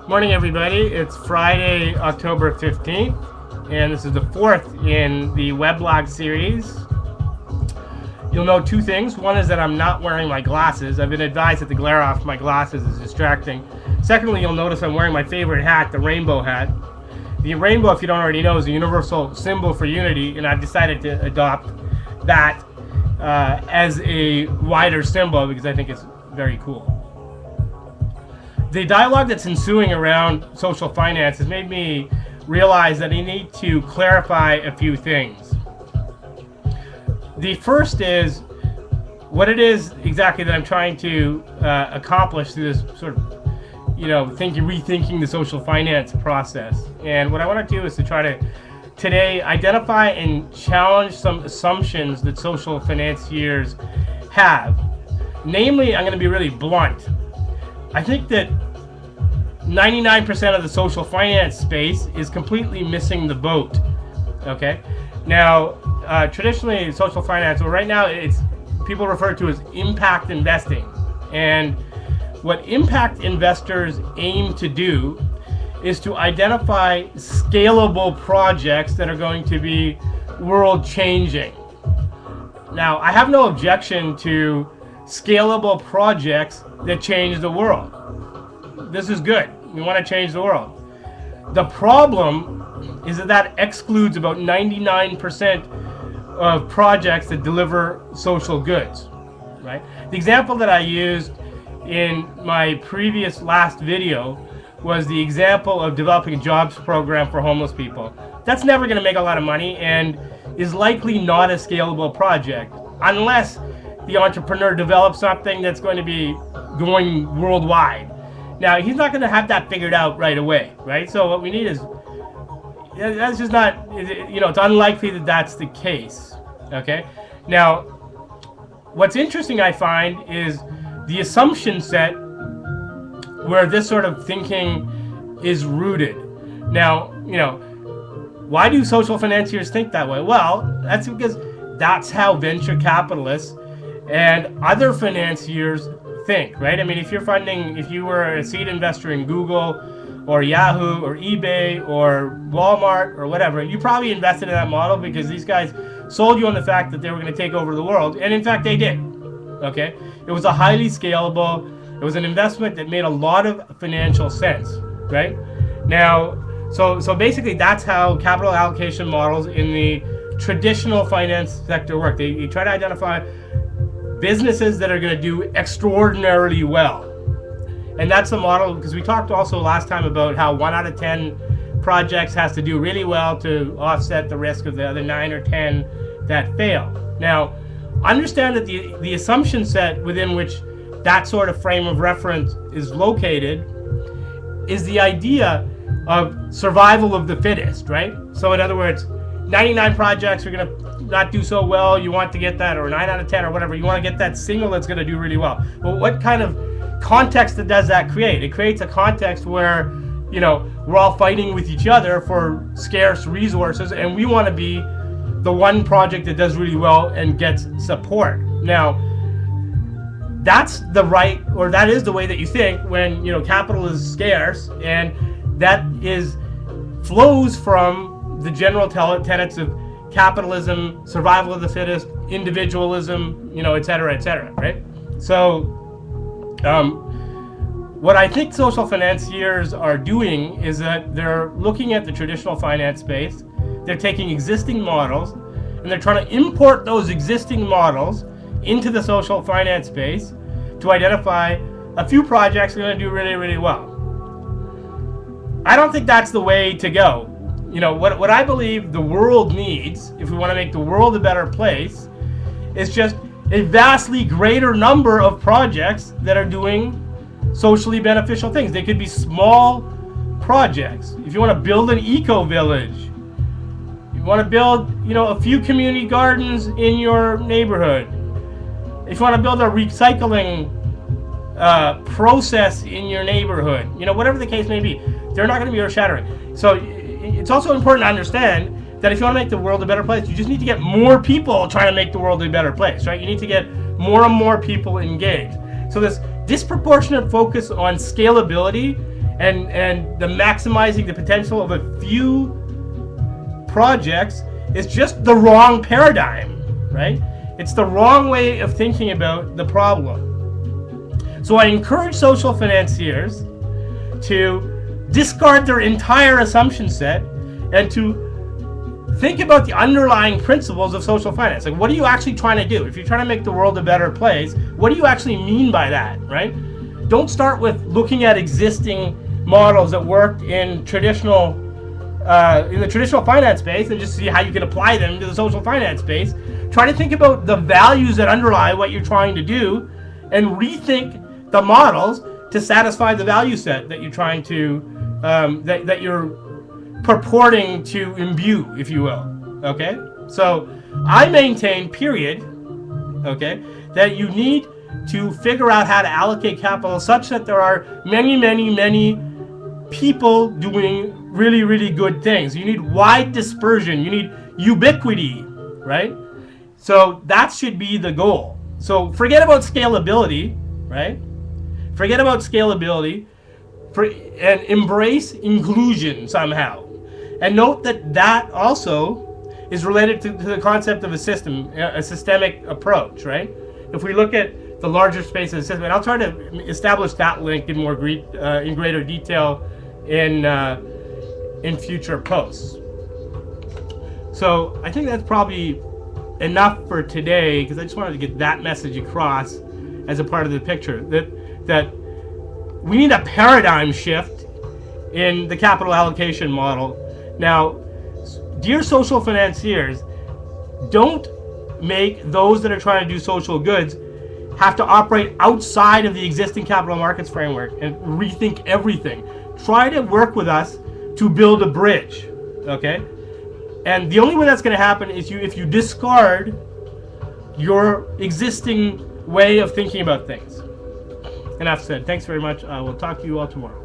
Morning, everybody. It's Friday, October 15th, and this is the fourth in the weblog series. You'll know two things. One is that I'm not wearing my glasses. I've been advised that the glare off my glasses is distracting. Secondly, you'll notice I'm wearing my favorite hat, the rainbow hat. The rainbow, if you don't already know, is a universal symbol for unity, and I've decided to adopt that as a wider symbol because I think it's very cool. The dialogue that's ensuing around social finance has made me realize that I need to clarify a few things. The first is what it is exactly that I'm trying to accomplish through this sort of, rethinking the social finance process. And what I want to do is to try to today identify and challenge some assumptions that social financiers have. Namely, I'm going to be really blunt. I think that 99% of the social finance space is completely missing the boat. Okay? Now, traditionally, social finance, well, right now, it's people refer to as impact investing. And what impact investors aim to do is to identify scalable projects that are going to be world-changing. Now, I have no objection to scalable projects that change the world. This is good. We want to change the world. The problem is that excludes about 99% of projects that deliver social goods, right? The example that I used in my last video was the example of developing a jobs program for homeless people. That's never going to make a lot of money and is likely not a scalable project unless the entrepreneur develops something that's going to be going worldwide. Now, he's not going to have that figured out right away, right? So what we need is, that's just not, it's unlikely that that's the case, okay? Now, what's interesting, I find, is the assumption set where this sort of thinking is rooted. Now, why do social financiers think that way? Well, that's because that's how venture capitalists and other financiers think, right? I mean, if you were a seed investor in Google or Yahoo or eBay or Walmart or whatever, you probably invested in that model because these guys sold you on the fact that they were going to take over the world, and in fact they did. Okay, it was a highly scalable, it was an investment that made a lot of financial sense, right? Now, so basically that's how capital allocation models in the traditional finance sector work. You try to identify businesses that are going to do extraordinarily well. And that's the model, because we talked also last time about how 1 out of 10 projects has to do really well to offset the risk of the other 9 or 10 that fail. Now, understand that the assumption set within which that sort of frame of reference is located is the idea of survival of the fittest, right? So in other words, 99 projects are going to not do so well, you want to get that, or 9 out of 10 or whatever, you want to get that single that's going to do really well. Well, what kind of context does that create? It creates a context where, we're all fighting with each other for scarce resources, and we want to be the one project that does really well and gets support. Now, that is the way that you think when, capital is scarce, and that flows from the general tenets of capitalism, survival of the fittest, individualism, et cetera, right? So, what I think social financiers are doing is that they're looking at the traditional finance space, they're taking existing models, and they're trying to import those existing models into the social finance space to identify a few projects that are going to do really, really well. I don't think that's the way to go. What I believe the world needs, if we want to make the world a better place, is just a vastly greater number of projects that are doing socially beneficial things. They could be small projects. If you want to build an eco-village, you want to build, a few community gardens in your neighborhood. If you want to build a recycling process in your neighborhood, whatever the case may be, they're not going to be earth-shattering. So it's also important to understand that if you want to make the world a better place, you just need to get more people trying to make the world a better place, right? You need to get more and more people engaged. So this disproportionate focus on scalability and the maximizing the potential of a few projects is just the wrong paradigm, right? It's the wrong way of thinking about the problem. So I encourage social financiers to discard their entire assumption set and to think about the underlying principles of social finance. Like, what are you actually trying to do? If you're trying to make the world a better place, what do you actually mean by that, right? Don't start with looking at existing models that worked in the traditional finance space and just see how you can apply them to the social finance space. Try to think about the values that underlie what you're trying to do and rethink the models to satisfy the value set that you're trying to, that you're purporting to imbue, if you will. Okay? So I maintain, period, okay, that you need to figure out how to allocate capital such that there are many, many, many people doing really, really good things. You need wide dispersion. You need ubiquity, right? So that should be the goal. So forget about scalability, right? Forget about scalability and embrace inclusion somehow. And note that that also is related to the concept of a systemic approach, right? If we look at the larger space of the system, and I'll try to establish that link in more in greater detail in future posts. So I think that's probably enough for today, because I just wanted to get that message across as a part of the picture, that we need a paradigm shift in the capital allocation model. Now, dear social financiers, don't make those that are trying to do social goods have to operate outside of the existing capital markets framework and rethink everything. Try to work with us to build a bridge, okay? And the only way that's going to happen is if you discard your existing way of thinking about things. Enough said. Thanks very much. I will talk to you all tomorrow.